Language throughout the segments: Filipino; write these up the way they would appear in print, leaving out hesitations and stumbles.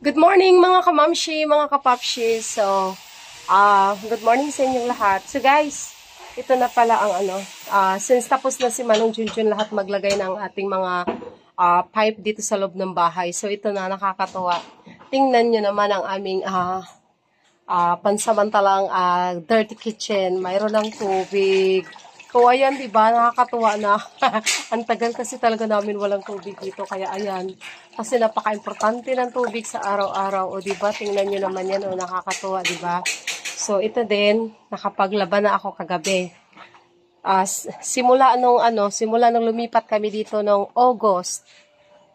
Good morning mga kamamshi, mga kapapshi. So, good morning sa inyong lahat. So guys, ito na pala ang since tapos na si Manong Junjun lahat maglagay ng ating mga pipe dito sa loob ng bahay. So ito na, nakakatawa. Tingnan nyo naman ang aming pansamantalang dirty kitchen. Mayroon ng tubig. So ayan, diba? Nakakatuwa na. Ang tagal kasi talaga namin walang tubig dito. Kaya ayan. Kasi napaka-importante ng tubig sa araw-araw. O diba? Tingnan nyo naman yan. O nakakatuwa, diba? So ito din, nakapaglaban na ako kagabi. Simula nung lumipat kami dito nung August,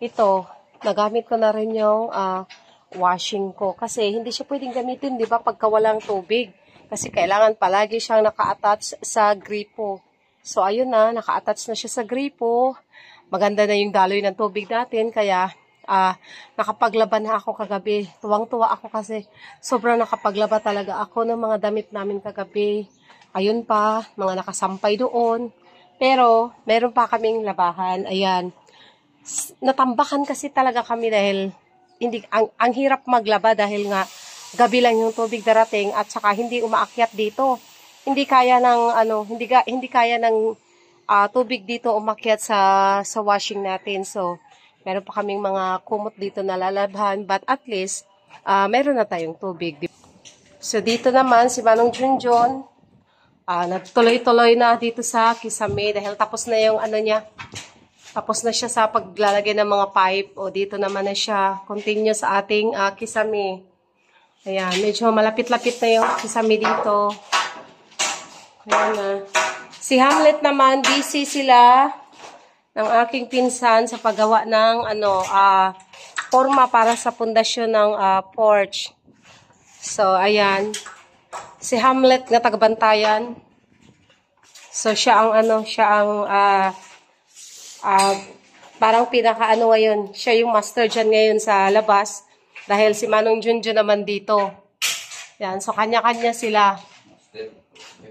ito, nagamit ko na rin yung washing ko. Kasi hindi siya pwedeng gamitin, diba? Pagka walang tubig. Kasi kailangan palagi siyang naka-attach sa gripo. So, ayun na, naka-attach na siya sa gripo. Maganda na yung daloy ng tubig natin. Kaya, nakapaglaban na ako kagabi. Tuwang-tuwa ako kasi sobrang nakapaglaba talaga ako ng mga damit namin kagabi. Ayun pa, mga nakasampay doon. Pero, meron pa kaming labahan. Ayan. Natambakan kasi talaga kami dahil ang hirap maglaba dahil nga gabi lang yung tubig darating at saka hindi umaakyat dito. Hindi kaya ng hindi kaya ng tubig dito umakyat sa washing natin. So, meron pa kaming mga kumot dito na lalabhan, but at least meron na tayong tubig. So, dito naman si Manong Junjun nagtuloy-tuloy na dito sa kisame dahil tapos na yung niya. Tapos na siya sa paglalagay ng mga pipe o dito naman na siya continue sa ating kisame. Ayan, medyo malapit-lapit na yung kisame dito. Ayan na. Si Hamlet naman, busy sila ng aking pinsan sa paggawa ng forma para sa pundasyon ng porch. So, ayan. Si Hamlet na tagabantayan. So, siya ang parang ngayon. Siya yung master dyan ngayon sa labas. Dahil si Manong Junjun naman dito. Yan, so kanya-kanya sila.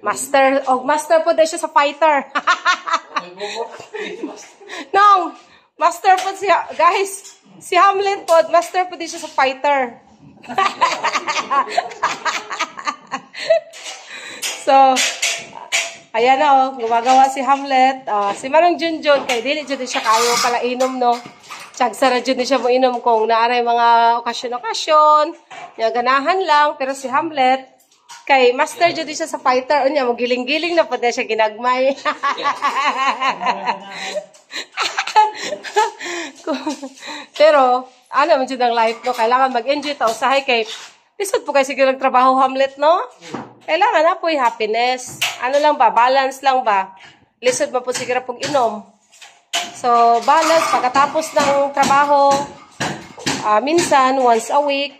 Master po din siya sa fighter. No, master po siya, guys. Si Hamlet po, master po din siya sa fighter. So, ayan na gumagawa si Hamlet. Si Manong Junjun, kay dili dyan siya kayo pala inom, no? Tsagsara dyan siya mo inom kung naaray mga okasyon-okasyon. Ganahan lang. Pero si Hamlet, kay master dyan siya sa fighter. Unya, magiling-giling na pa na siya ginagmay. Pero, man dyan ang life, no? Kailangan mag-enjoy ta. Usahay kay, lisod po kayo sige nagtrabaho, Hamlet, no? Kailangan na po yung happiness. Lang ba? Balance lang ba? Lisod ba po sige pong inom? So, balance, pagkatapos ng trabaho, minsan, once a week,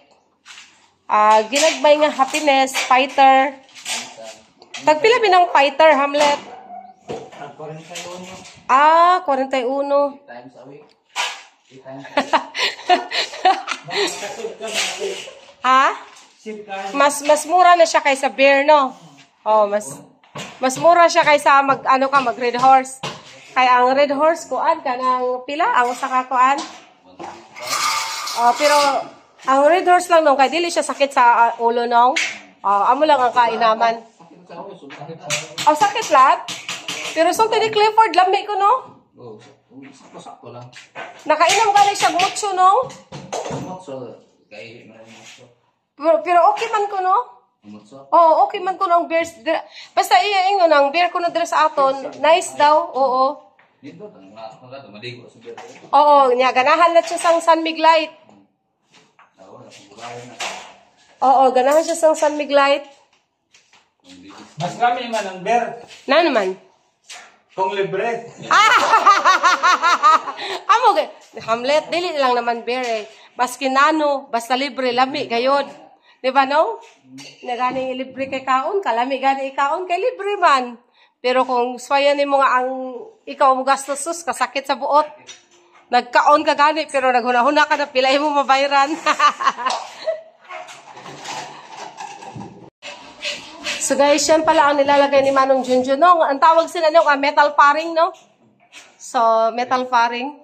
ginagbay nga happiness, fighter. Tagpila binang fighter, Hamlet? 41. 41. Times a week. 3 times a week. Ha? Mas mura na siya kaysa beer, no? Oh, mas mura siya kaysa mag red horse. Kaya ang red horse kuan kanang pila ang usa ka kuan. Pero ang red horse lang nung kay dili siya sakit sa ulo nung. Amo lang ang kainaman. Sakit lahat. Pero so ni Clifford lami ko no. Sakto lang. Nakainom ka na siya mutso no. Mutso kay pero okay man ko no. Okay man ko ng beer. Basta ingon ang beer ko no dira sa aton. Nice daw. Oo. Dito maligo sa beer. Oo, nya ganahan na siya sang San Miglite. Oo, ganahan siya sang San Miglite. Mas kami man ang beer. Na naman. Kung libre. Amo Hamlet dili lang naman beer eh. Maski nano, basta libre lami gayod. Di ba no? Nagani libre kay kaon, kalami gani ikaon kay libre man. Pero kung swayan nimo nga ang ikaw mo gastos sus kasakit sa buot. Nagkaon ka gani pero naghuna-huna ka na pilay mo mabayran. So guys, yan pala ang nilalagay ni Manong Junjun. No? Ang tawag sila no, metal faring, no? So, metal faring.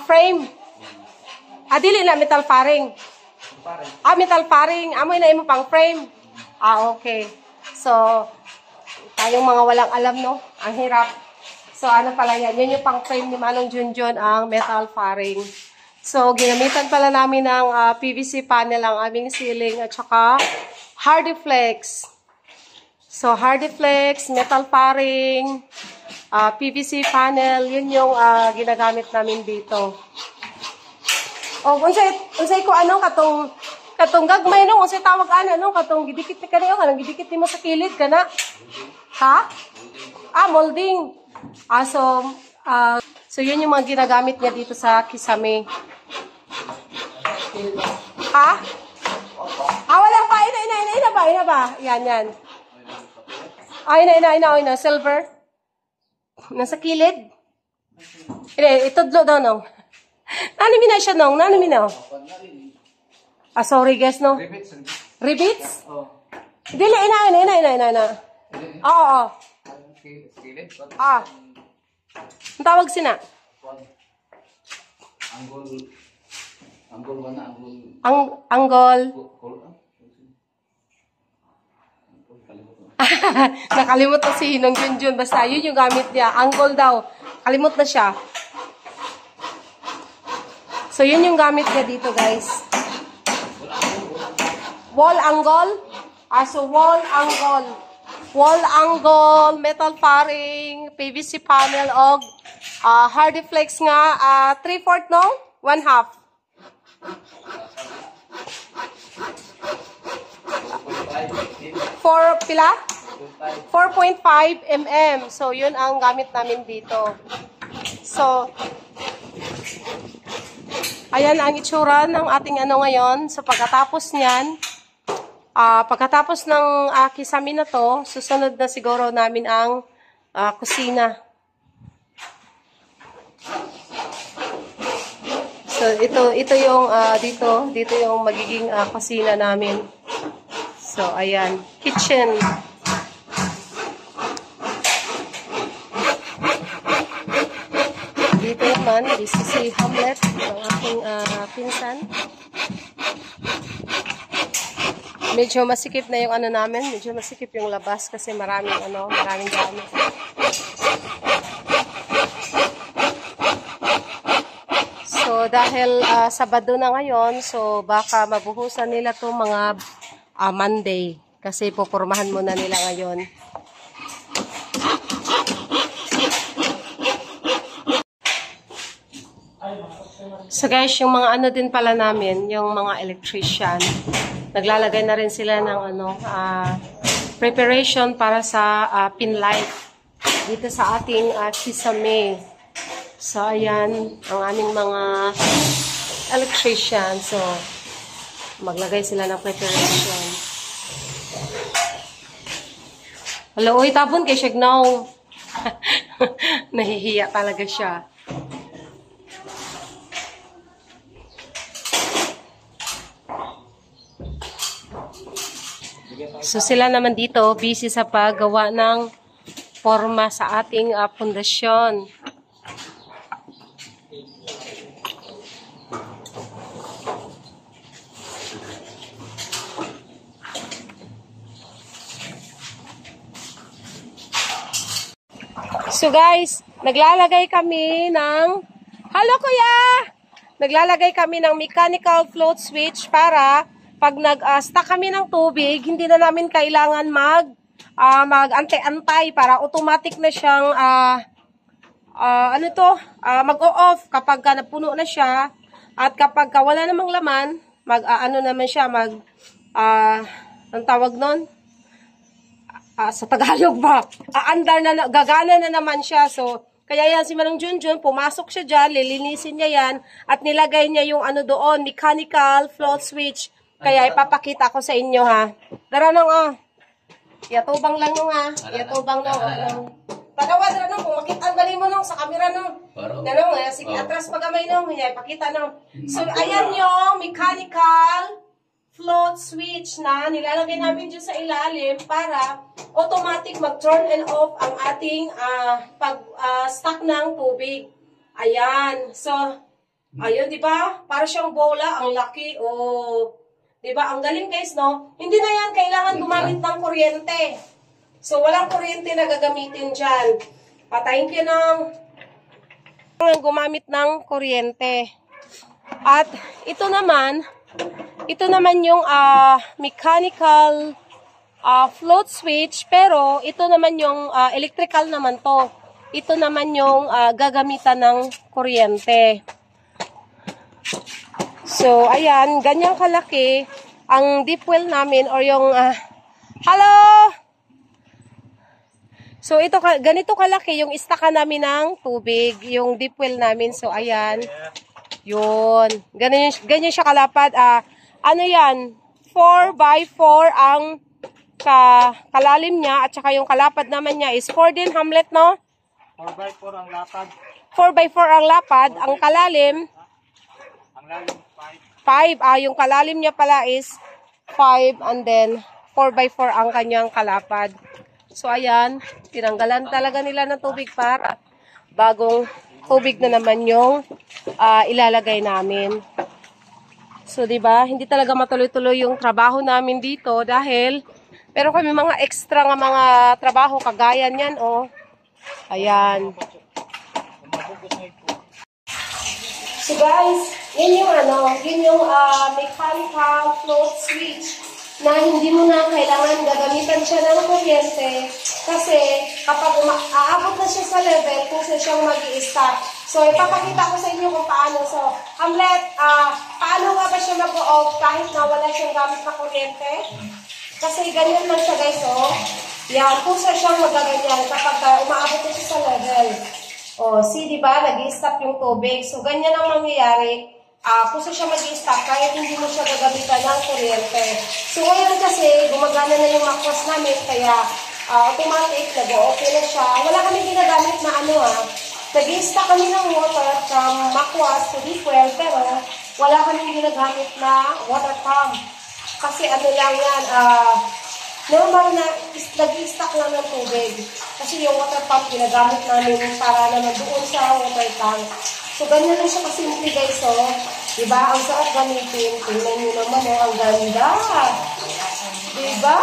Frame. Dili na metal faring. Metal faring. Amoy na imo pang frame. Okay. So, tayong mga walang alam, no? Ang hirap. So, ano pala yan? Yun yung pang frame ni Manong Junjun, ang metal faring. So, ginamitan pala namin ng PVC panel ang aming ceiling at saka Hardiflex. So, Hardiflex, metal faring, PVC panel, yun yung ginagamit namin dito. Unsay ko ano katong gagmay no, unsay tawag ano katong gidikit ni kaniyo kanang gidikit nimo sa kilid kana. Ha? Molding. So yun yung mga ginagamit niya dito sa kisame. Ha? Wala pa. Ina ba? Yan. Ina. Silver. Nasa kilid. Itudlo daw, no? Nanimi na siya, no? Sorry, guys, no? Rivets? Dili, ina. Oo. Ang tawag sina? Anggol. Nakalimot na si Hinong Junjun. Basta yun yung gamit niya. Anggol daw. Kalimot na siya. So, yun yung gamit niya dito, guys. Wall angle. So, wall angle. Wall angle, metal faring, PVC panel, og Hardiflex nga. 3/4, no? 1/2. For pila? 4.5 mm. So, yun ang gamit namin dito. So, ayan ang itsura ng ating ngayon. So, pagkatapos niyan, pagkatapos ng kisame na to, susunod na siguro namin ang kusina. So, ito yung dito yung magiging kusina namin. So, ayan. Kitchen. Dito naman, this is si Hamlet, ang aking pinsan. Medyo masikip na yung namin. Medyo masikip yung labas kasi maraming gamit. So, dahil Sabado na ngayon, so baka mabuhusan nila to mga Monday. Kasi pupurmahan muna nila ngayon. So guys, yung mga din pala namin, yung mga electrician, naglalagay na rin sila ng preparation para sa pin light dito sa ating kisame. So ayan, ang aming mga electrician. So, maglagay sila ng preparation. Hello, tapon kay Shagnaw. Nahihiya talaga siya. So sila naman dito, busy sa paggawa ng forma sa ating pundasyon. So guys, naglalagay kami ng... Hello kuya! Naglalagay kami ng mechanical float switch para pag nag-stack kami ng tubig, hindi na namin kailangan mag-antay-antay para automatic na siyang mag-o-off kapag napuno na siya at kapag wala namang laman, naman siya, ang tawag nun? Sa Tagalog ba? Gagana na naman siya. So, kaya yan si Manong Junjun, pumasok siya dyan, lilinisin niya yan, at nilagay niya yung doon, mechanical float switch. Kaya ipapakita ko sa inyo ha. Dara nung Yatubang lang nung Yatubang nung. Tagawa dara nung, kung makita ang galing mo nung sa camera nung. Nanong, sige, atras pagamay nung, ipakita nung. So, ayan yung mechanical float switch na nilalagay namin dyan sa ilalim para automatic mag-turn and off ang ating pag-stack ng tubig. Ayan. So, Ayun, di ba? Para siyang bola, ang laki. Oh, di ba? Ang galing guys, no? Hindi na yan kailangan gumamit ng kuryente. So, walang kuryente na gagamitin dyan. Patayin ko ng gumamit ng kuryente. At ito naman yung mechanical float switch, pero ito naman yung electrical naman to. Ito naman yung gagamitan ng kuryente. So, ayan, ganyang kalaki ang deep well namin or yung hello! So, ito, ganito kalaki yung istaka namin ng tubig, yung deep well namin. So, ayan. Yun. Ganyan siya kalapad. Ano yan? 4x4 ang kalalim niya at saka yung kalapad naman niya is 4 din, Hamlet, no? 4x4 ang lapad. 4x4 ang lapad. Ang kalalim? Ang lalim 5. Yung kalalim niya pala is 5 and then 4x4 ang kanyang kalapad. So, ayan. Tinanggalan talaga nila ng tubig para bagong tubig na naman yung ilalagay namin. So, diba? Hindi talaga matuloy-tuloy yung trabaho namin dito dahil pero kami mga extra nga mga trabaho kagaya niyan, oh. Ayan. So, guys, yun yung mechanical float switch na hindi mo na kailangan gagamitan siya ng kuryente kasi kapag aabot na siya sa level kung saan siyang mag-i-stop. So, ipapakita ko sa inyo kung paano. So, Hamlet, paano nga ba siya mag-off kahit na wala siyang gamit na kuryente? Kasi ganyan lang siya, guys, oh. Yan, kung saan siyang magaganyan kapag umaabot na siya sa level. Oh, see, di ba? Nag-i-stop yung tubig. So, ganyan ang mangyayari. Kung saan siya mag-i-stop kahit hindi mo siya gagamitan ng kuryente. So, ngayon kasi, gumagana na yung makwas namin, kaya automatic, nag-o-okay na siya. Wala kami ginagamit na nag-i-stop kami ng water from makwas to deep well, pero wala kami ginagamit na water pump. Kasi ano lang yan, normal na nag-i-stock lang ng tubig. Kasi yung water pump ginagamit namin para naman doon sa water tank. So, ganyan lang siya kasimple, guys, oh. Diba? Ang sarap gamitin. Tingnan nyo naman, oh, ang ganda. Diba?